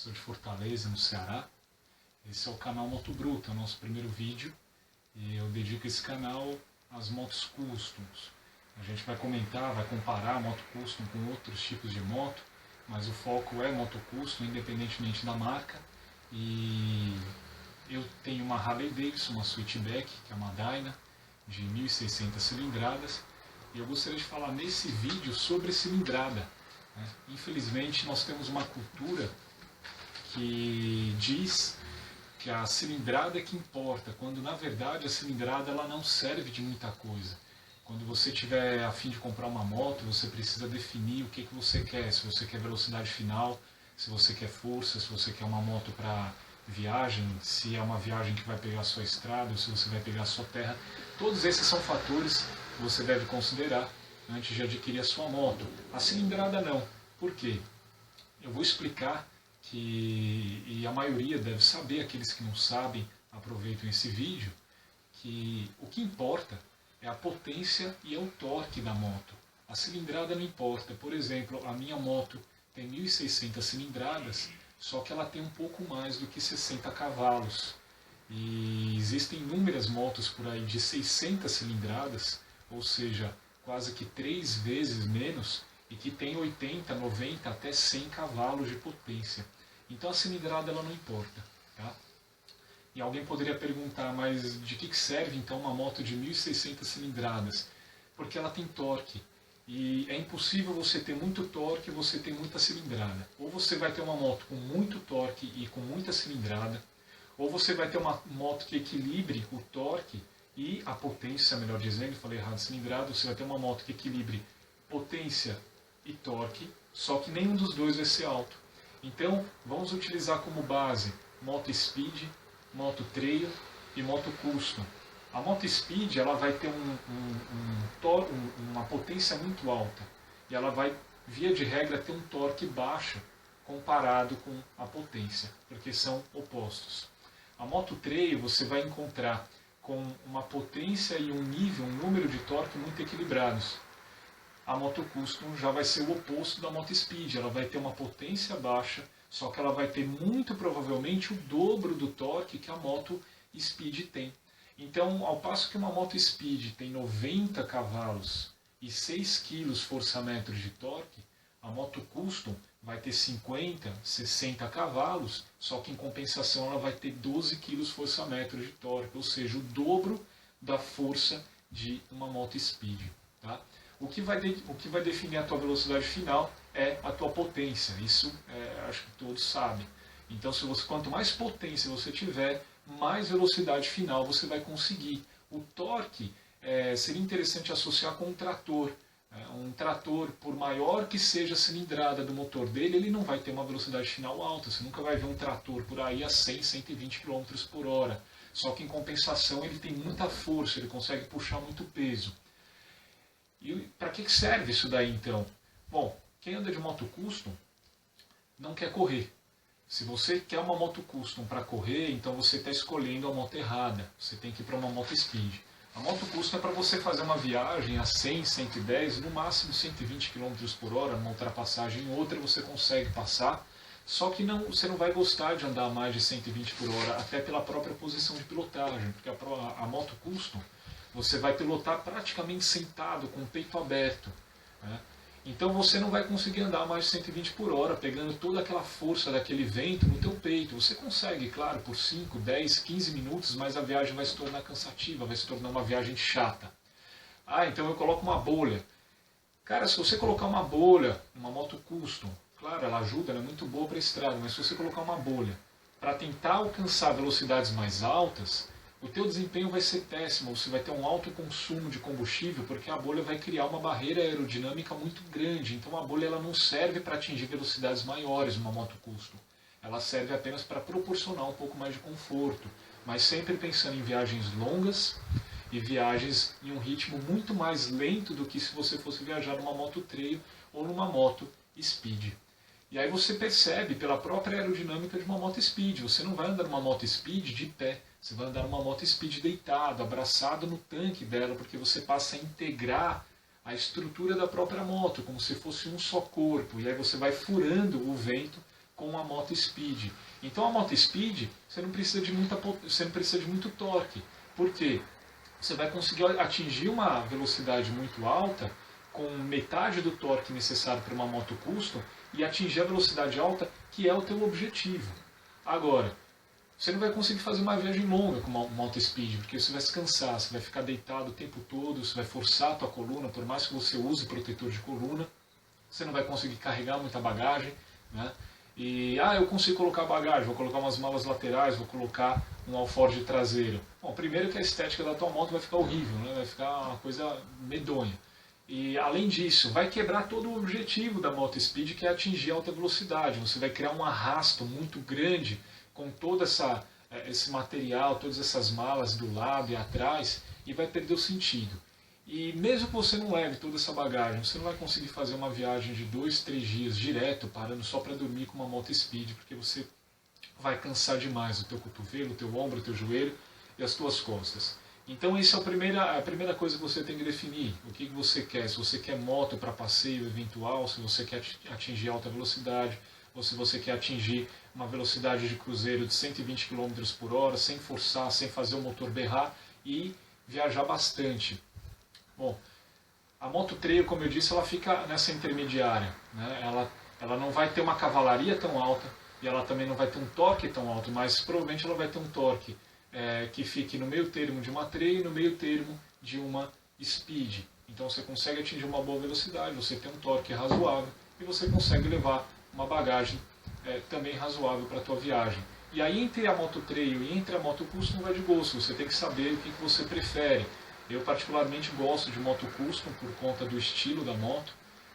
sou de Fortaleza, no Ceará. Esse é o canal Moto Bruta, o nosso primeiro vídeo, e eu dedico esse canal às motos customs. A gente vai comentar, vai comparar a moto custom com outros tipos de moto, mas o foco é moto custom, independentemente da marca. E eu tenho uma Harley Davidson, uma Switchback, que é uma Dyna, de 1.600 cilindradas, e eu gostaria de falar nesse vídeo sobre cilindrada. Infelizmente nós temos uma cultura que diz que a cilindrada é que importa, quando na verdade a cilindrada ela não serve de muita coisa. Quando você tiver a fim de comprar uma moto, você precisa definir o que você quer, se você quer velocidade final, se você quer força, se você quer uma moto para viagem, se é uma viagem que vai pegar a sua estrada, ou se você vai pegar a sua terra. Todos esses são fatores que você deve considerar antes de adquirir a sua moto. A cilindrada não. Por quê? Eu vou explicar e a maioria deve saber, aqueles que não sabem aproveitam esse vídeo, que o que importa é a potência e o torque da moto. A cilindrada não importa. Por exemplo, a minha moto tem 1.600 cilindradas, só que ela tem um pouco mais do que 60 cavalos. E existem inúmeras motos por aí de 600 cilindradas, ou seja, quase que 3 vezes menos, e que tem 80, 90, até 100 cavalos de potência. Então a cilindrada ela não importa. Tá? E alguém poderia perguntar, mas de que serve então uma moto de 1.600 cilindradas? Porque ela tem torque. E é impossível você ter muito torque e você ter muita cilindrada. Ou você vai ter uma moto com muito torque e com muita cilindrada, ou você vai ter uma moto que equilibre o torque e a potência, melhor dizendo, falei errado, cilindrada. Você vai ter uma moto que equilibre potência e torque, só que nenhum dos dois vai ser alto. Então, vamos utilizar como base moto speed, moto trail e moto custom. A moto speed ela vai ter uma potência muito alta e ela vai, via de regra, ter um torque baixo comparado com a potência, porque são opostos. A moto trail você vai encontrar com uma potência e um nível, um número de torque muito equilibrados. A moto custom já vai ser o oposto da moto speed, ela vai ter uma potência baixa, só que ela vai ter muito provavelmente o dobro do torque que a moto speed tem. Então, ao passo que uma moto speed tem 90 cavalos e 6 kg força-metros de torque, a moto custom vai ter 50, 60 cavalos, só que em compensação ela vai ter 12 kg força-metros de torque, ou seja, o dobro da força de uma moto speed. Tá? O que vai definir a tua velocidade final é a tua potência, isso acho que todos sabem. Então, quanto mais potência você tiver, mais velocidade final você vai conseguir. O torque seria interessante associar com um trator. Um trator, por maior que seja a cilindrada do motor dele, ele não vai ter uma velocidade final alta. Você nunca vai ver um trator por aí a 100, 120 km por hora. Só que em compensação ele tem muita força, ele consegue puxar muito peso. E para que serve isso daí então? Bom, quem anda de moto custom não quer correr. Se você quer uma moto custom para correr, então você está escolhendo a moto errada. Você tem que ir para uma moto speed. A moto custom é para você fazer uma viagem a 100, 110, no máximo 120 km por hora, numa ultrapassagem ou outra você consegue passar, só que você não vai gostar de andar mais de 120 por hora, até pela própria posição de pilotagem, porque a moto custom você vai pilotar praticamente sentado, com o peito aberto. Né? Então você não vai conseguir andar mais de 120 por hora, pegando toda aquela força daquele vento no teu peito. Você consegue, claro, por 5, 10, 15 minutos, mas a viagem vai se tornar cansativa, vai se tornar uma viagem chata. Ah, então eu coloco uma bolha. Cara, se você colocar uma bolha, uma moto custom, claro, ela ajuda, ela é muito boa para a estrada, mas se você colocar uma bolha para tentar alcançar velocidades mais altas, o teu desempenho vai ser péssimo, você vai ter um alto consumo de combustível, porque a bolha vai criar uma barreira aerodinâmica muito grande. Então a bolha ela não serve para atingir velocidades maiores numa moto custom. Ela serve apenas para proporcionar um pouco mais de conforto, mas sempre pensando em viagens longas e viagens em um ritmo muito mais lento do que se você fosse viajar numa moto trail ou numa moto speed. E aí você percebe pela própria aerodinâmica de uma moto speed. Você não vai andar numa moto speed de pé. Você vai andar numa moto speed deitado, abraçado no tanque dela, porque você passa a integrar a estrutura da própria moto, como se fosse um só corpo. E aí você vai furando o vento com a moto Speed. Então a moto Speed, você não precisa de muito torque. Por quê? Você vai conseguir atingir uma velocidade muito alta com metade do torque necessário para uma moto custom e atingir a velocidade alta que é o teu objetivo. Agora, você não vai conseguir fazer uma viagem longa com uma moto Speed, porque você vai se cansar, você vai ficar deitado o tempo todo, você vai forçar a tua coluna, por mais que você use protetor de coluna, você não vai conseguir carregar muita bagagem, né? E, eu consigo colocar bagagem, vou colocar umas malas laterais, vou colocar um alforje traseiro. Bom, primeiro que a estética da tua moto vai ficar horrível, né? Vai ficar uma coisa medonha. E, além disso, vai quebrar todo o objetivo da moto Speed, que é atingir alta velocidade. Você vai criar um arrasto muito grande com todo esse material, todas essas malas do lado e atrás, e vai perder o sentido. E mesmo que você não leve toda essa bagagem, você não vai conseguir fazer uma viagem de 2, 3 dias direto, parando só para dormir com uma moto Speed, porque você vai cansar demais o teu cotovelo, o teu ombro, o teu joelho e as tuas costas. Então essa é a primeira coisa que você tem que definir. O que você quer? Se você quer moto para passeio eventual, se você quer atingir alta velocidade, ou se você quer atingir uma velocidade de cruzeiro de 120 km por hora, sem forçar, sem fazer o motor berrar e viajar bastante. Bom, a moto trail, como eu disse, ela fica nessa intermediária, né? Ela não vai ter uma cavalaria tão alta e ela também não vai ter um torque tão alto, mas provavelmente ela vai ter um torque que fique no meio termo de uma trail e no meio termo de uma speed. Então você consegue atingir uma boa velocidade, você tem um torque razoável e você consegue levar uma bagagem também razoável para a tua viagem. E aí entre a moto trail e entre a moto custom vai de gosto, você tem que saber o que você prefere. Eu particularmente gosto de moto custom por conta do estilo da moto,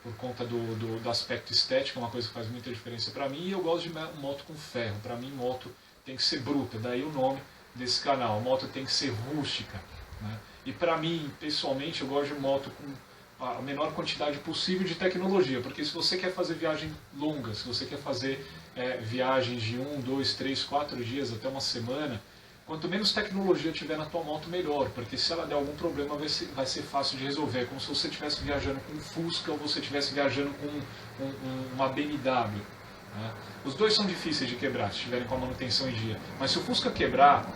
por conta do aspecto estético, é uma coisa que faz muita diferença para mim, e eu gosto de moto com ferro. Para mim moto tem que ser bruta, daí o nome desse canal, moto tem que ser rústica, né? E para mim, pessoalmente, eu gosto de moto com a menor quantidade possível de tecnologia, porque se você quer fazer viagem longa, se você quer fazer viagens de 1, 2, 3, 4 dias, até uma semana, quanto menos tecnologia tiver na tua moto, melhor, porque se ela der algum problema vai ser fácil de resolver. É como se você estivesse viajando com um Fusca ou você estivesse viajando com uma BMW. Né? Os dois são difíceis de quebrar, se estiverem com a manutenção em dia. Mas se o Fusca quebrar,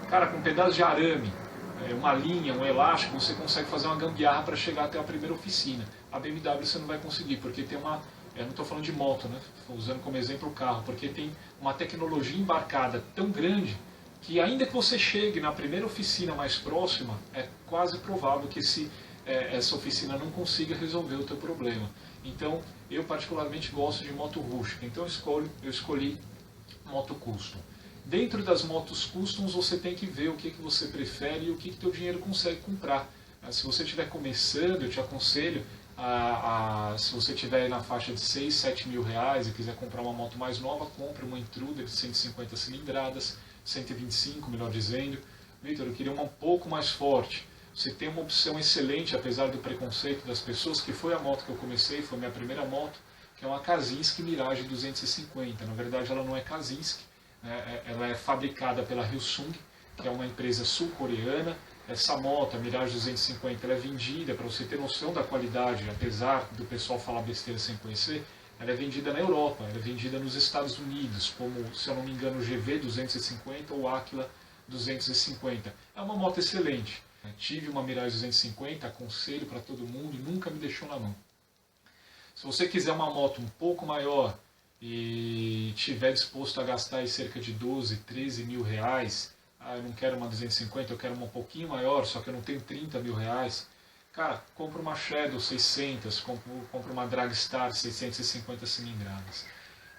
cara, com um pedaço de arame, uma linha, um elástico, você consegue fazer uma gambiarra para chegar até a primeira oficina. A BMW você não vai conseguir, porque tem uma... Eu não estou falando de moto, né? Estou usando como exemplo o carro, porque tem uma tecnologia embarcada tão grande que ainda que você chegue na primeira oficina mais próxima, é quase provável que essa oficina não consiga resolver o teu problema. Então, eu particularmente gosto de moto rústica, então eu escolhi moto custom. Dentro das motos customs, você tem que ver o que você prefere e o que teu dinheiro consegue comprar. Se você estiver começando, eu te aconselho, se você estiver na faixa de 6, 7 mil reais e quiser comprar uma moto mais nova, compre uma Intruder de 150 cilindradas, 125, melhor dizendo. Vitor, eu queria uma um pouco mais forte. Você tem uma opção excelente, apesar do preconceito das pessoas, que foi a moto que eu comecei, foi a minha primeira moto, que é uma Kazinski Mirage 250. Na verdade, ela não é Kazinski, né? Ela é fabricada pela Hyosung, que é uma empresa sul-coreana. Essa moto, a Mirage 250, ela é vendida, para você ter noção da qualidade, apesar do pessoal falar besteira sem conhecer, ela é vendida na Europa, ela é vendida nos Estados Unidos, como, se eu não me engano, o GV 250 ou o Aquila 250. É uma moto excelente. Tive uma Mirage 250, aconselho para todo mundo e nunca me deixou na mão. Se você quiser uma moto um pouco maior e estiver disposto a gastar aí cerca de 12, 13 mil reais, eu não quero uma 250, eu quero uma um pouquinho maior, só que eu não tenho 30 mil reais, cara, compra uma Shadow 600, compra uma Dragstar 650 cilindradas.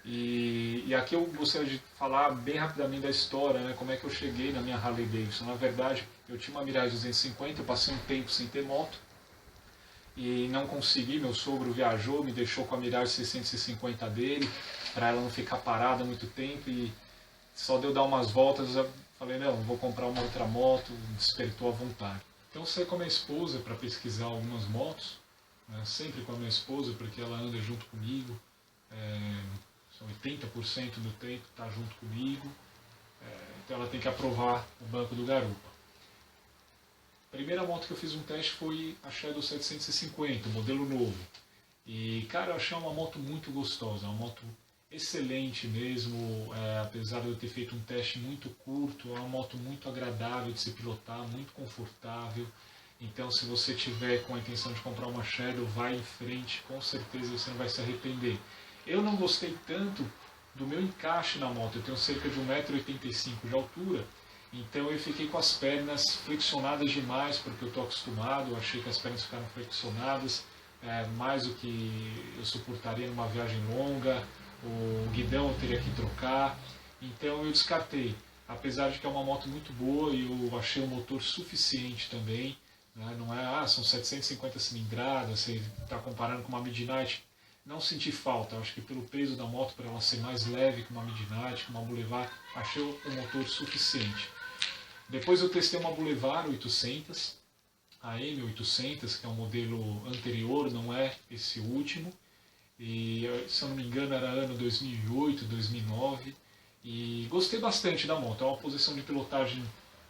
E aqui eu gostaria de falar bem rapidamente da história, né, como é que eu cheguei na minha Harley Davidson. Na verdade, eu tinha uma Mirage 250, eu passei um tempo sem ter moto e não consegui, meu sogro viajou, me deixou com a Mirage 650 dele, para ela não ficar parada muito tempo, e só deu dar umas voltas, eu falei, não, vou comprar uma outra moto, despertou a vontade. Então saí com a minha esposa para pesquisar algumas motos, né, sempre com a minha esposa, porque ela anda junto comigo, 80% do tempo está junto comigo, então ela tem que aprovar o banco do garupa. A primeira moto que eu fiz um teste foi a Shadow 750, modelo novo. E, cara, eu achei uma moto muito gostosa, uma moto excelente mesmo, apesar de eu ter feito um teste muito curto, é uma moto muito agradável de se pilotar, muito confortável. Então, se você tiver com a intenção de comprar uma Shadow, vai em frente, com certeza você não vai se arrepender. Eu não gostei tanto do meu encaixe na moto, eu tenho cerca de 1,85 m de altura, então eu fiquei com as pernas flexionadas demais, porque eu estou acostumado, eu achei que as pernas ficaram flexionadas, mais do que eu suportaria numa viagem longa, o guidão eu teria que trocar, então eu descartei. Apesar de que é uma moto muito boa e eu achei o motor suficiente também, né? Não é, são 750 cilindradas, você está comparando com uma Midnight, não senti falta, eu acho que pelo peso da moto, para ela ser mais leve que uma Midnight, que uma Boulevard, achei o motor suficiente. Depois eu testei uma Boulevard 800, a M800, que é um modelo anterior, não é esse último, e se eu não me engano era ano 2008, 2009, e gostei bastante da moto. É uma posição de pilotagem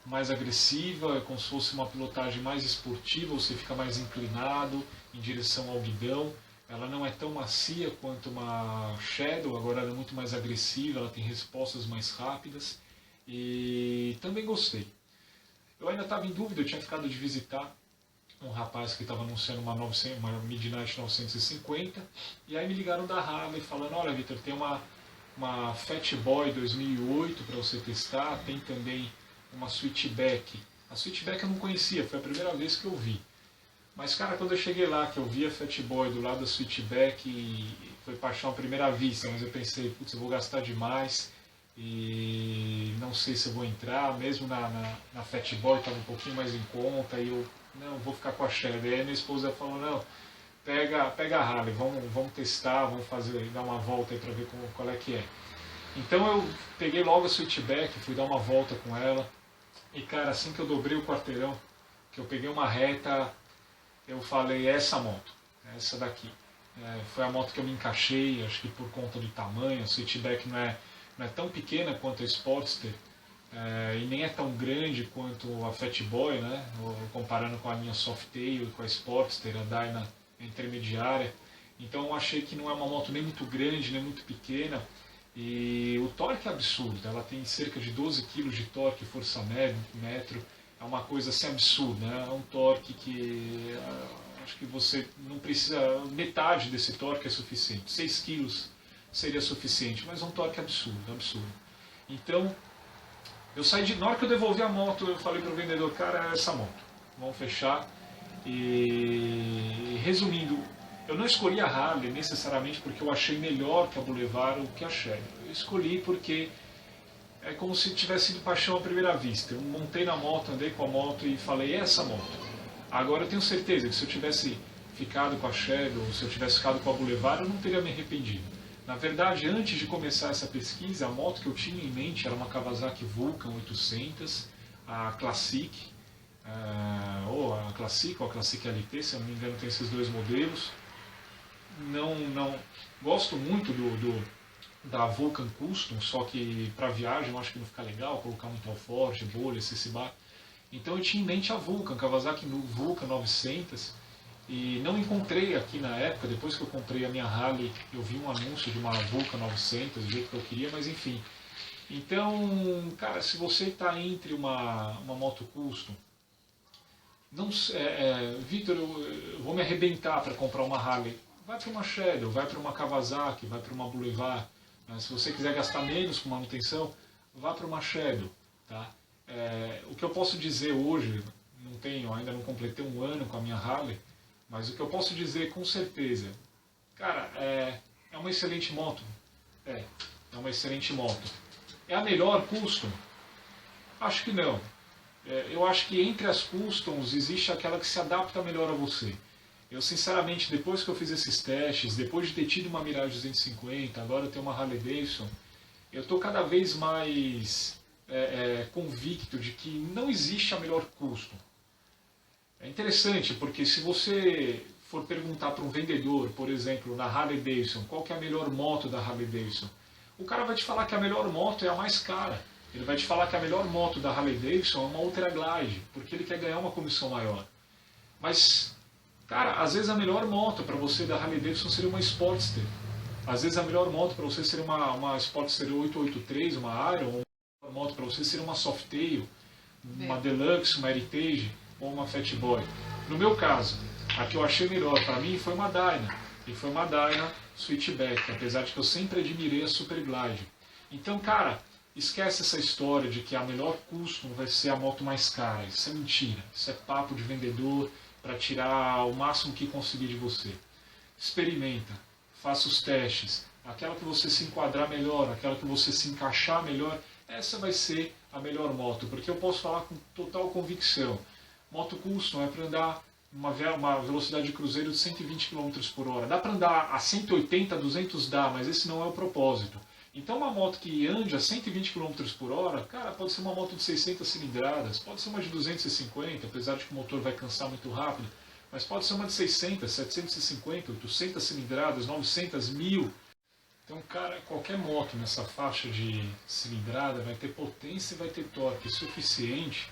mais agressiva, é como se fosse uma pilotagem mais esportiva, você fica mais inclinado em direção ao guidão. Ela não é tão macia quanto uma Shadow, agora ela é muito mais agressiva, ela tem respostas mais rápidas, e também gostei. Eu ainda estava em dúvida, eu tinha ficado de visitar um rapaz que estava anunciando uma Midnight 950, e aí me ligaram da Harley falando, olha Victor, tem uma Fat Boy 2008 para você testar, tem também uma Switchback. A Switchback eu não conhecia, foi a primeira vez que eu vi. Mas cara, quando eu cheguei lá, que eu vi a Fat Boy do lado da Switchback, foi paixão à primeira vista, mas eu pensei, putz, eu vou gastar demais, e não sei se eu vou entrar, mesmo na Fat Boy estava um pouquinho mais em conta, e eu, não, vou ficar com a Shadow. E aí minha esposa falou, não, pega a Harley, vamos testar, vamos dar uma volta aí para ver qual é que é. Então eu peguei logo a Switchback, fui dar uma volta com ela, e cara, assim que eu dobrei o quarteirão, que eu peguei uma reta, eu falei, essa moto, essa daqui. Foi a moto que eu me encaixei, acho que por conta do tamanho, a Switchback não é tão pequena quanto a Sportster, e nem é tão grande quanto a Fat Boy, né? Comparando com a linha Softail e com a Sportster, a Dyna é intermediária. Então eu achei que não é uma moto nem muito grande, nem muito pequena, e o torque é absurdo, ela tem cerca de 12 kg de torque, força metro, é uma coisa assim absurda, né? É um torque que acho que você não precisa, metade desse torque é suficiente, 6 kg seria suficiente, mas é um torque absurdo, absurdo. Então, eu saí na hora que eu devolvi a moto, eu falei para o vendedor, cara, é essa moto, vamos fechar. E resumindo, eu não escolhi a Harley necessariamente porque eu achei melhor que a Boulevard ou que a Shadow. Eu escolhi porque é como se tivesse sido paixão à primeira vista. Eu montei na moto, andei com a moto e falei, é essa moto. Agora eu tenho certeza que se eu tivesse ficado com a Shadow, se eu tivesse ficado com a Boulevard, eu não teria me arrependido. Na verdade, antes de começar essa pesquisa, a moto que eu tinha em mente era uma Kawasaki Vulcan 800, a Classic, ou a Classic LT, se eu não me engano tem esses dois modelos. Não gosto muito da Vulcan Custom, só que para viagem eu acho que não fica legal colocar muito alforje, bolha, CC-bar. Então eu tinha em mente a Vulcan, Kawasaki Vulcan 900, e não encontrei aqui na época. Depois que eu comprei a minha Harley, eu vi um anúncio de uma Vulcan 900, do jeito que eu queria, mas enfim. Então, cara, se você está entre uma moto custom, não, Victor, eu vou me arrebentar para comprar uma Harley, vai para uma Shadow, vai para uma Kawasaki, vai para uma Boulevard. Se você quiser gastar menos com manutenção, vá para uma Shadow. Tá? O que eu posso dizer hoje, ainda não completei um ano com a minha Harley, mas o que eu posso dizer com certeza, cara, é uma excelente moto. É uma excelente moto. É a melhor custom? Acho que não. Eu acho que entre as customs existe aquela que se adapta melhor a você. Eu sinceramente, depois que eu fiz esses testes, depois de ter tido uma Mirage 250, agora eu tenho uma Harley Davidson, eu estou cada vez mais convicto de que não existe a melhor custom. É interessante, porque se você for perguntar para um vendedor, por exemplo, na Harley Davidson, qual que é a melhor moto da Harley Davidson, o cara vai te falar que a melhor moto é a mais cara. Ele vai te falar que a melhor moto da Harley Davidson é uma Ultra Glide, porque ele quer ganhar uma comissão maior. Mas, cara, às vezes a melhor moto para você da Harley Davidson seria uma Sportster. Às vezes a melhor moto para você seria uma Sportster 883, uma Iron, ou a melhor moto para você seria uma Softail, uma Deluxe, uma Heritage ou uma Fat Boy. No meu caso, a que eu achei melhor para mim foi uma Dyna, e foi uma Dyna Switchback, apesar de que eu sempre admirei a Super Glide. Então, cara, esquece essa história de que a melhor custom vai ser a moto mais cara. Isso é mentira, isso é papo de vendedor para tirar o máximo que conseguir de você. Experimenta, faça os testes, aquela que você se enquadrar melhor, aquela que você se encaixar melhor, essa vai ser a melhor moto, porque eu posso falar com total convicção. Moto custom é para andar uma velocidade de cruzeiro de 120 km por hora. Dá para andar a 180, 200 dá, mas esse não é o propósito. Então uma moto que ande a 120 km por hora, cara, pode ser uma moto de 600 cilindradas, pode ser uma de 250, apesar de que o motor vai cansar muito rápido, mas pode ser uma de 600, 750, 800 cilindradas, 900, 1000. Então, cara, qualquer moto nessa faixa de cilindrada vai ter potência e vai ter torque suficiente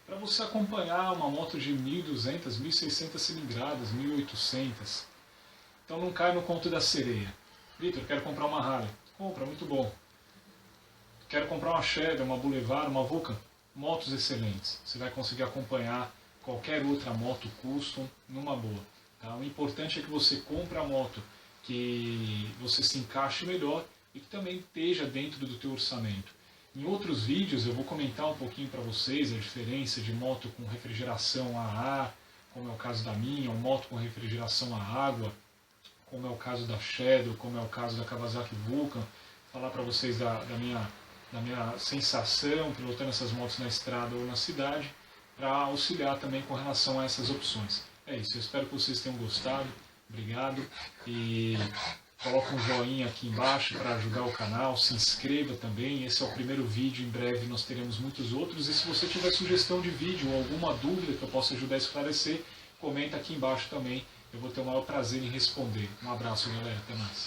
para você acompanhar uma moto de 1.200, 1.600 cilindradas, 1.800. Então não cai no conto da sereia. Vitor, quero comprar uma Harley. Compra, muito bom. Quero comprar uma Shadow, uma Boulevard, uma Vulcan. Motos excelentes. Você vai conseguir acompanhar qualquer outra moto custom numa boa. Tá? O importante é que você compre a moto que você se encaixe melhor e que também esteja dentro do teu orçamento. Em outros vídeos eu vou comentar um pouquinho para vocês a diferença de moto com refrigeração a ar, como é o caso da minha, ou moto com refrigeração a água, como é o caso da Shadow, como é o caso da Kawasaki Vulcan, falar para vocês da minha sensação pilotando essas motos na estrada ou na cidade, para auxiliar também com relação a essas opções. É isso, eu espero que vocês tenham gostado, obrigado, e coloca um joinha aqui embaixo para ajudar o canal, se inscreva também, esse é o primeiro vídeo, em breve nós teremos muitos outros, e se você tiver sugestão de vídeo ou alguma dúvida que eu possa ajudar a esclarecer, comenta aqui embaixo também, eu vou ter o maior prazer em responder. Um abraço, galera, até mais.